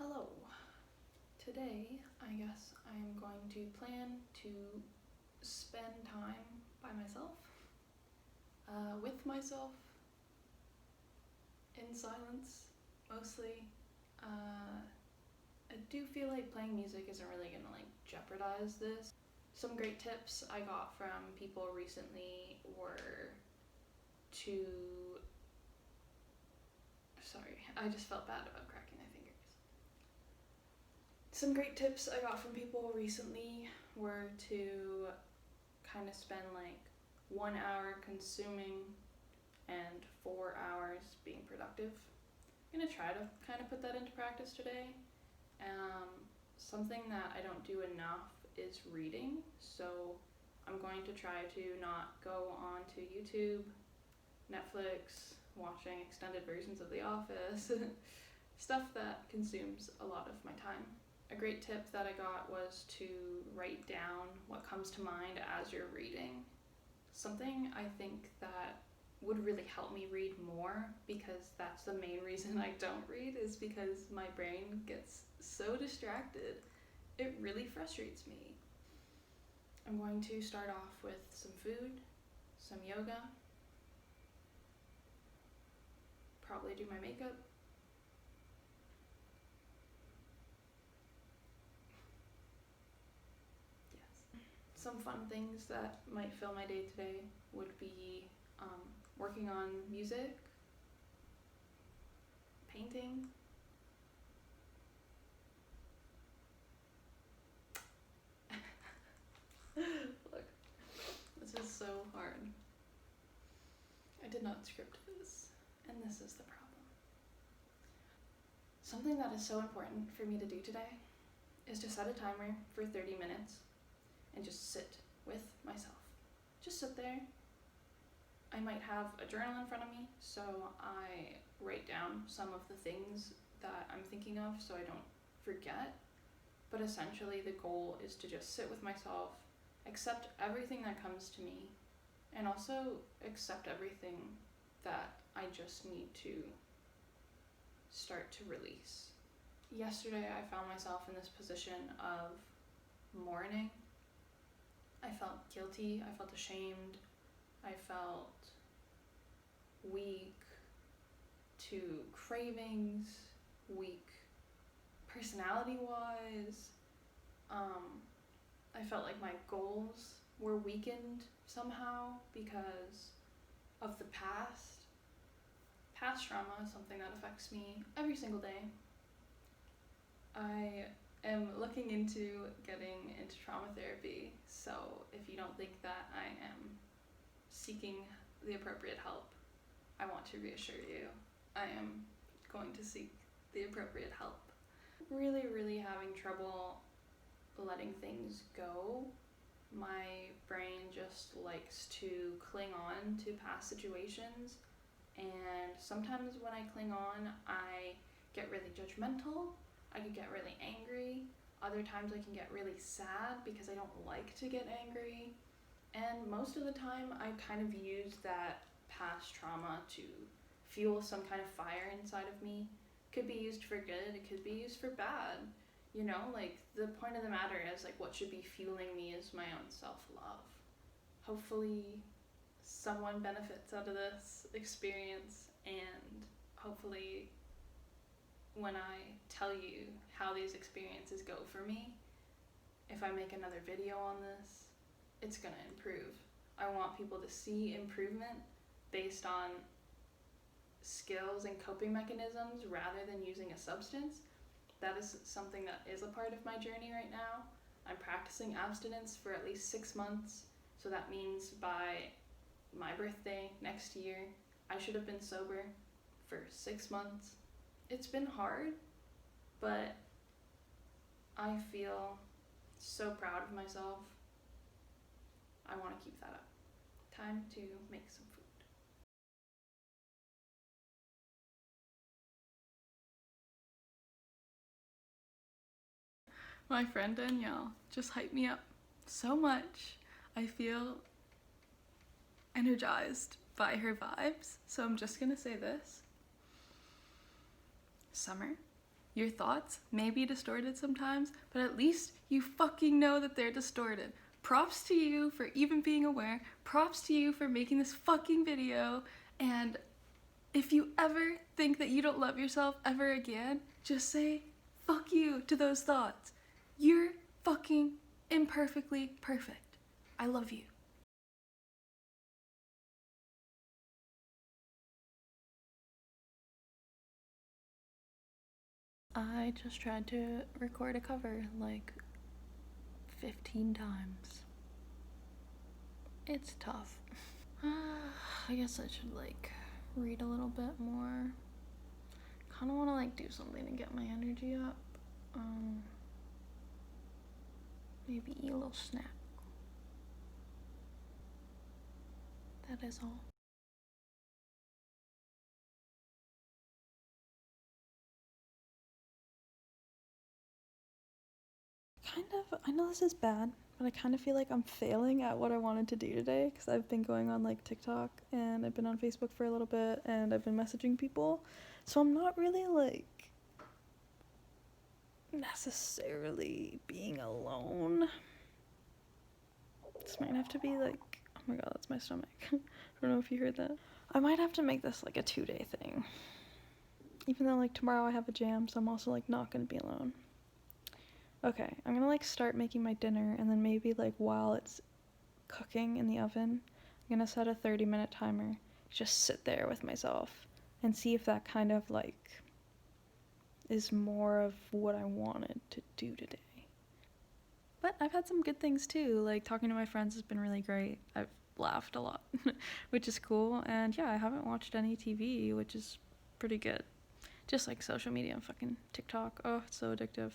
Hello. Today, I guess I'm going to plan to spend time by myself, with myself, in silence, mostly. I do feel like playing music isn't really gonna jeopardize this. Some great tips I got from people recently were to, sorry, I just felt bad about cracking my fingers. Some great tips I got from people recently were to kind of spend 1 hour consuming and 4 hours being productive. I'm gonna try to kind of put that into practice today. Something that I don't do enough is reading, so I'm going to try to not go on to YouTube, Netflix, watching extended versions of The Office, stuff that consumes a lot of my time. A great tip that I got was to write down what comes to mind as you're reading. Something I think that would really help me read more, because that's the main reason I don't read, is because my brain gets so distracted. It really frustrates me. I'm going to start off with some food, some yoga, probably do my makeup. Yes. Some fun things that might fill my day today would be working on music, painting, look, this is so hard. I did not script this, and this is the problem. Something that is so important for me to do today is to set a timer for 30 minutes and just sit with myself. Just sit there. I might have a journal in front of me, so I write down some of the things that I'm thinking of so I don't forget. But essentially the goal is to just sit with myself, accept everything that comes to me, and also accept everything that I just need to start to release. Yesterday I found myself in this position of mourning. I felt guilty, I felt ashamed, I felt weak to cravings, weak personality-wise. I felt like my goals were weakened somehow because of the past. Past trauma is something that affects me every single day. I am looking into getting into trauma therapy, so if you don't think that I am seeking the appropriate help, I want to reassure you, I am going to seek the appropriate help. Really having trouble letting things go. My brain just likes to cling on to past situations, and sometimes when I cling on, I get really judgmental, I can get really angry. Other times I can get really sad because I don't like to get angry. And most of the time I kind of use that past trauma to fuel some kind of fire inside of me. It could be used for good, it could be used for bad. The point of the matter is what should be fueling me is my own self-love. Hopefully someone benefits out of this experience, and hopefully when I tell you how these experiences go for me, if I make another video on this, it's gonna improve. I want people to see improvement based on skills and coping mechanisms rather than using a substance. That is something that is a part of my journey right now. I'm practicing abstinence for at least 6 months, so that means by my birthday next year, I should have been sober for 6 months. It's been hard, but I feel so proud of myself. I want to keep that up. Time to make some food. My friend Danielle just hyped me up so much. I feel energized by her vibes, so I'm just gonna say this. Summer, Your thoughts may be distorted sometimes, but at least you fucking know that they're distorted. Props to you for even being aware. Props to you for making this fucking video. And if you ever think that you don't love yourself ever again, just say fuck you to those thoughts. You're fucking imperfectly perfect. I love you. I just tried to record a cover like 15 times. It's tough. I guess I should like read a little bit more. Kind of want to like do something to get my energy up. Maybe eat a little snack. That is all. I know this is bad, but I kind of feel like I'm failing at what I wanted to do today because I've been going on like TikTok and I've been on Facebook for a little bit and I've been messaging people. So I'm not really like necessarily being alone. This might have to be like, oh my god, that's my stomach. I don't know if you heard that. I might have to make this like a 2-day thing. Even though like tomorrow I have a jam, so I'm also like not gonna be alone. Okay, I'm gonna like start making my dinner and then maybe like while it's cooking in the oven, I'm gonna set a 30-minute timer. Just sit there with myself and see if that kind of like is more of what I wanted to do today. But I've had some good things too. Like talking to my friends has been really great. I've laughed a lot, which is cool. And yeah, I haven't watched any TV, which is pretty good. Just like social media and fucking TikTok. Oh, it's so addictive.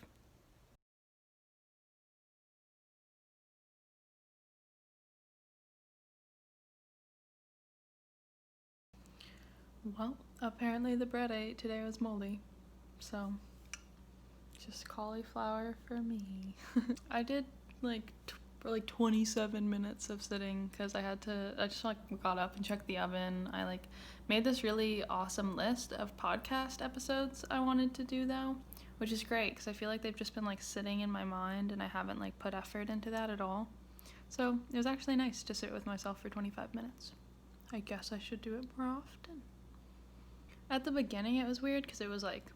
Well, apparently the bread I ate today was moldy. So, just cauliflower for me. I did like for like 27 minutes of sitting because I just like got up and checked the oven. I like made this really awesome list of podcast episodes I wanted to do though, which is great because I feel like they've just been like sitting in my mind and I haven't like put effort into that at all. So it was actually nice to sit with myself for 25 minutes. I guess I should do it more often. At the beginning it was weird because it was like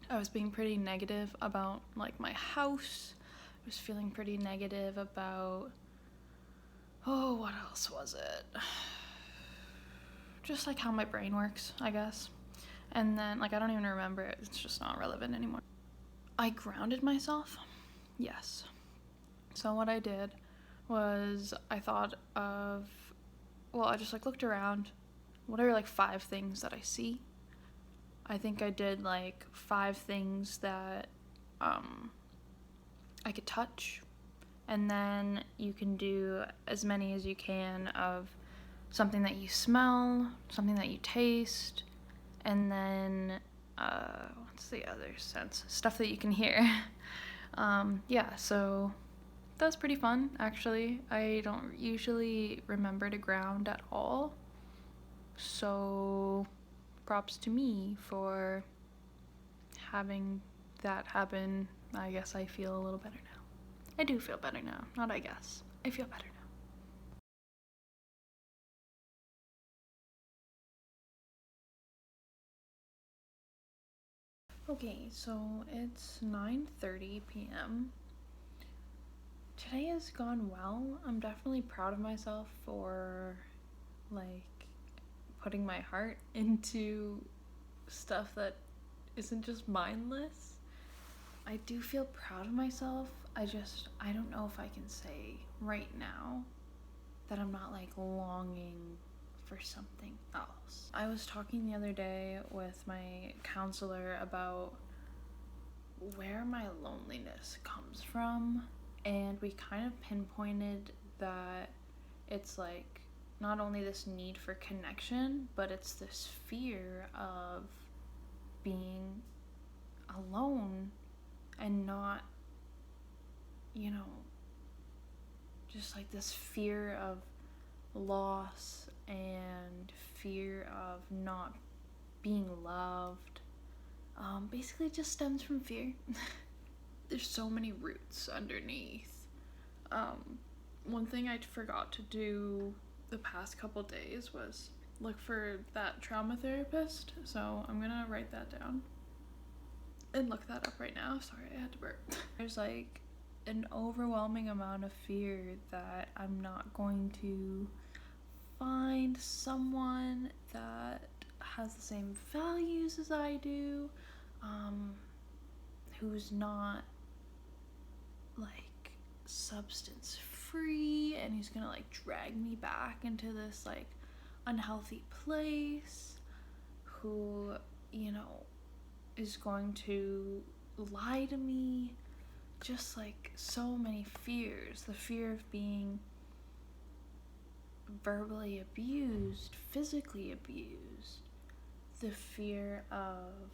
I was being pretty negative about like my house. I was feeling pretty negative about what else was it? Just like how my brain works, I guess. And then like I don't even remember it. It's just not relevant anymore. I grounded myself. Yes. So what I did was I just like looked around. What are like 5 things that I see? I think I did like 5 things that I could touch, and then you can do as many as you can of something that you smell, something that you taste, and then what's the other sense? Stuff that you can hear. Yeah, so that was pretty fun actually. I don't usually remember to ground at all, so props to me for having that happen. I guess I feel a little better now. I do feel better now. Not I guess. I feel better now. Okay, so it's 9:30 p.m. Today has gone well. I'm definitely proud of myself for like putting my heart into stuff that isn't just mindless. I do feel proud of myself. I don't know if I can say right now that I'm not like longing for something else. I was talking the other day with my counselor about where my loneliness comes from, and we kind of pinpointed that it's like not only this need for connection, but it's this fear of being alone and not, just like this fear of loss and fear of not being loved. basically just stems from fear. There's so many roots underneath. One thing I forgot to do the past couple days was look for that trauma therapist, so I'm gonna write that down and look that up right now. Sorry, I had to burp. There's like an overwhelming amount of fear that I'm not going to find someone that has the same values as I do, who's not like substance free and who's gonna like drag me back into this like unhealthy place, who, you know, is going to lie to me. Just like so many fears. The fear of being verbally abused, physically abused, the fear of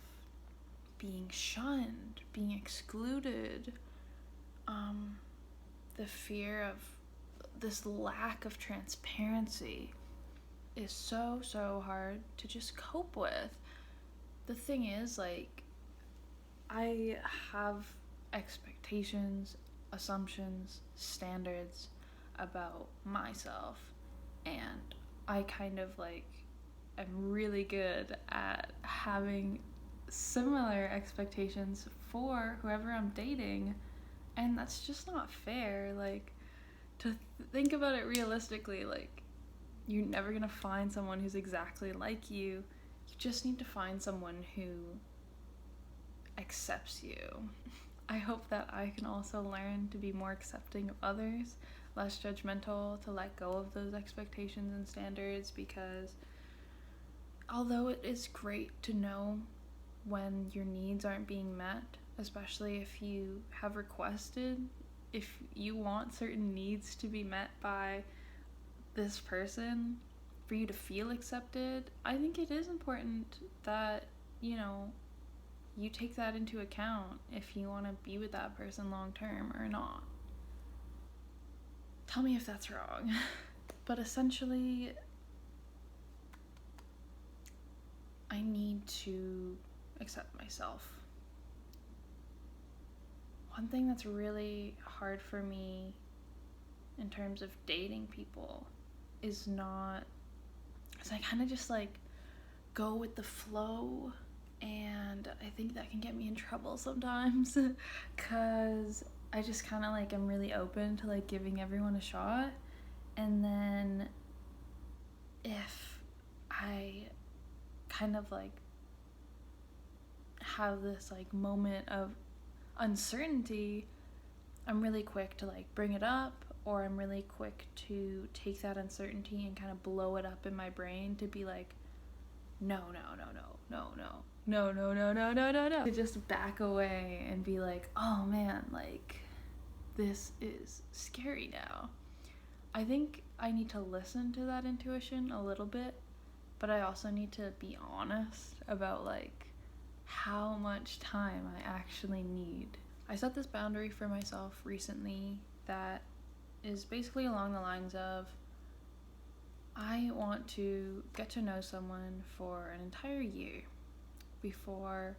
being shunned, being excluded, the fear of this lack of transparency is so hard to just cope with. The thing is, like, I have expectations, assumptions, standards about myself, and I kind of like am really good at having similar expectations for whoever I'm dating, and that's just not fair. Like, to think about it realistically, like, you're never gonna find someone who's exactly like you. You just need to find someone who accepts you. I hope that I can also learn to be more accepting of others, less judgmental, to let go of those expectations and standards, because although it is great to know when your needs aren't being met, especially if you have requested, if you want certain needs to be met by this person for you to feel accepted, I think it is important that, you know, you take that into account if you want to be with that person long term or not. Tell me if that's wrong. But essentially, I need to accept myself. One thing that's really hard for me in terms of dating people is I kind of just like go with the flow, and I think that can get me in trouble sometimes because I just kind of like am really open to like giving everyone a shot, and then if I kind of like have this like moment of uncertainty, I'm really quick to like bring it up, or I'm really quick to take that uncertainty and kind of blow it up in my brain to be like, no, to just back away and be like, oh man, like, this is scary now. I think I need to listen to that intuition a little bit, but I also need to be honest about like how much time I actually need. I set this boundary for myself recently that is basically along the lines of, I want to get to know someone for an entire year before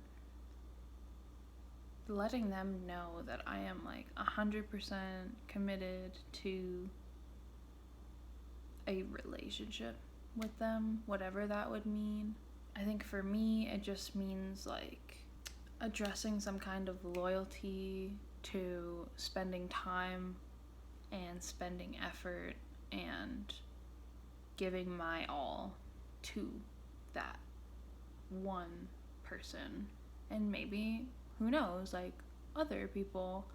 letting them know that I am like 100% committed to a relationship with them, whatever that would mean. I think for me, it just means like addressing some kind of loyalty to spending time and spending effort and giving my all to that one person. And maybe, who knows, like other people.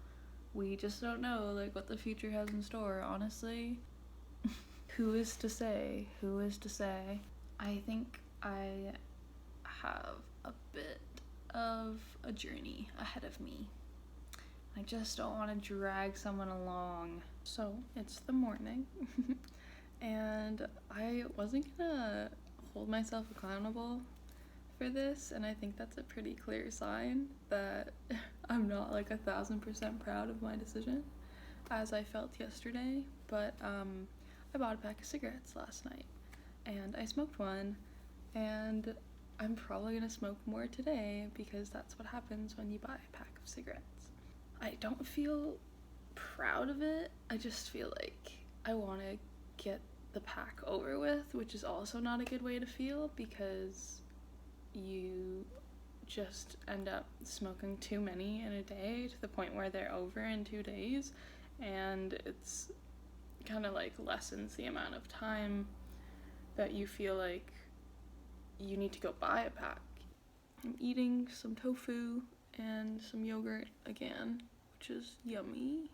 We just don't know like what the future has in store, honestly. Who is to say? I think I have a bit of a journey ahead of me. I just don't want to drag someone along. So it's the morning and I wasn't gonna hold myself accountable for this, and I think that's a pretty clear sign that I'm not like 1,000% proud of my decision, as I felt yesterday. But I bought a pack of cigarettes last night and I smoked one, and I'm probably gonna smoke more today because that's what happens when you buy a pack of cigarettes. I don't feel proud of it. I just feel like I want to get the pack over with, which is also not a good way to feel because you just end up smoking too many in a day to the point where they're over in 2 days, and it's kind of like lessens the amount of time that you feel like you need to go buy a pack. I'm eating some tofu and some yogurt again, which is yummy.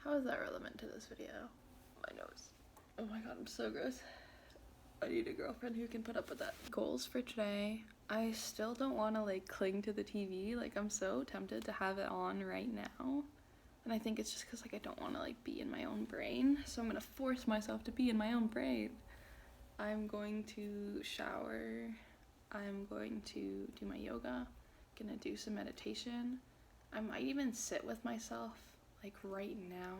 How is that relevant to this video? My nose. Oh my god, I'm so gross. I need a girlfriend who can put up with that. Goals for today. I still don't want to like cling to the TV. Like, I'm so tempted to have it on right now. And I think it's just because like I don't want to like be in my own brain. So I'm gonna force myself to be in my own brain. I'm going to shower. I'm going to do my yoga. Gonna do some meditation. I might even sit with myself like right now.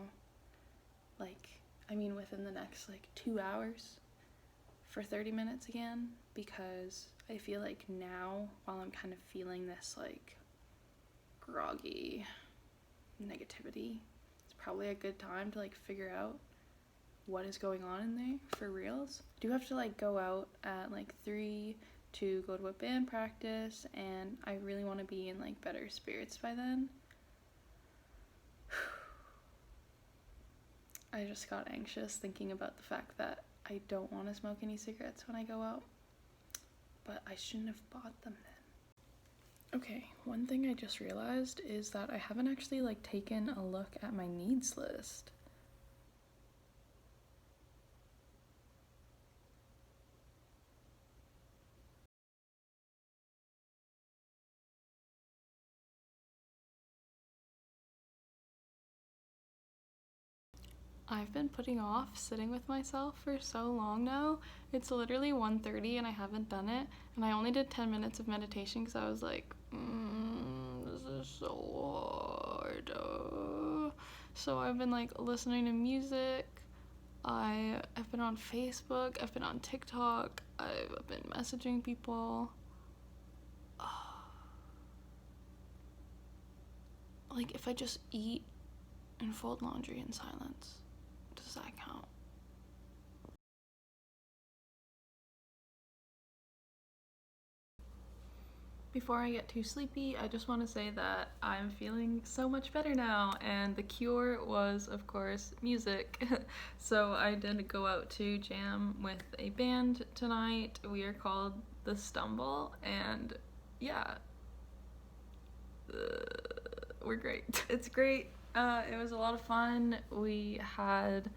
Like, I mean within the next like 2 hours for 30 minutes again, because I feel like now, while I'm kind of feeling this like groggy negativity, it's probably a good time to like figure out what is going on in there for reals. I do have to like go out at like 3 to go to a band practice, and I really want to be in like better spirits by then. I just got anxious thinking about the fact that I don't want to smoke any cigarettes when I go out, but I shouldn't have bought them then. Okay, one thing I just realized is that I haven't actually like taken a look at my needs list. I've been putting off sitting with myself for so long now. It's literally 1:30 and I haven't done it. And I only did 10 minutes of meditation because I was like, this is so hard. So I've been like listening to music. I've been on Facebook. I've been on TikTok. I've been messaging people. Like, if I just eat and fold laundry in silence, does that count? Before I get too sleepy, I just want to say that I'm feeling so much better now, and the cure was, of course, music. So I did go out to jam with a band tonight. We are called The Stumble, and yeah, we're great. It's great. It was a lot of fun. We had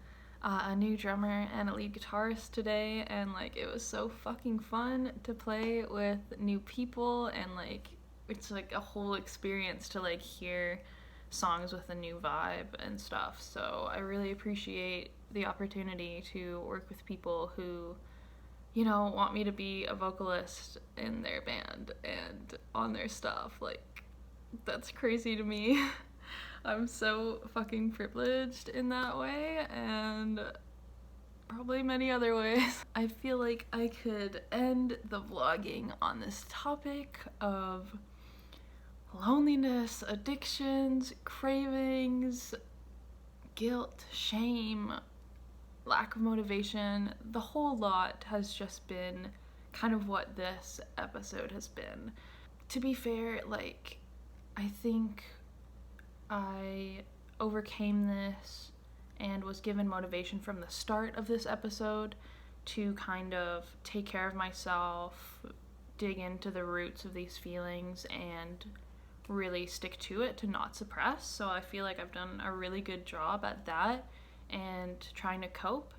a new drummer and a lead guitarist today, and like it was so fucking fun to play with new people, and like it's like a whole experience to like hear songs with a new vibe and stuff. So I really appreciate the opportunity to work with people who, you know, want me to be a vocalist in their band and on their stuff. Like, that's crazy to me. I'm so fucking privileged in that way, and probably many other ways. I feel like I could end the vlogging on this topic of loneliness, addictions, cravings, guilt, shame, lack of motivation. The whole lot has just been kind of what this episode has been. To be fair, like, I think I overcame this and was given motivation from the start of this episode to kind of take care of myself, dig into the roots of these feelings, and really stick to it, to not suppress. So I feel like I've done a really good job at that and trying to cope.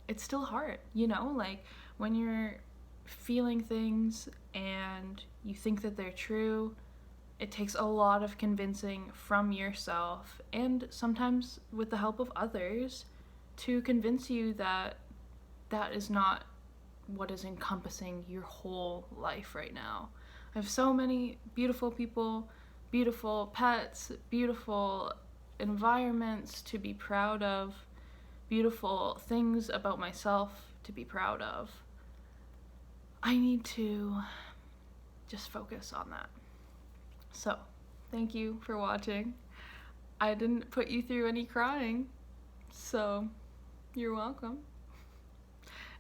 It's still hard, you know, like when you're feeling things and you think that they're true, it takes a lot of convincing from yourself, and sometimes with the help of others, to convince you that that is not what is encompassing your whole life right now. I have so many beautiful people, beautiful pets, beautiful environments to be proud of, beautiful things about myself to be proud of. I need to just focus on that. So, thank you for watching. I didn't put you through any crying, so you're welcome.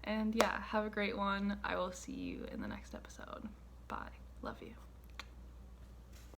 And yeah, have a great one. I will see you in the next episode. Bye. Love you.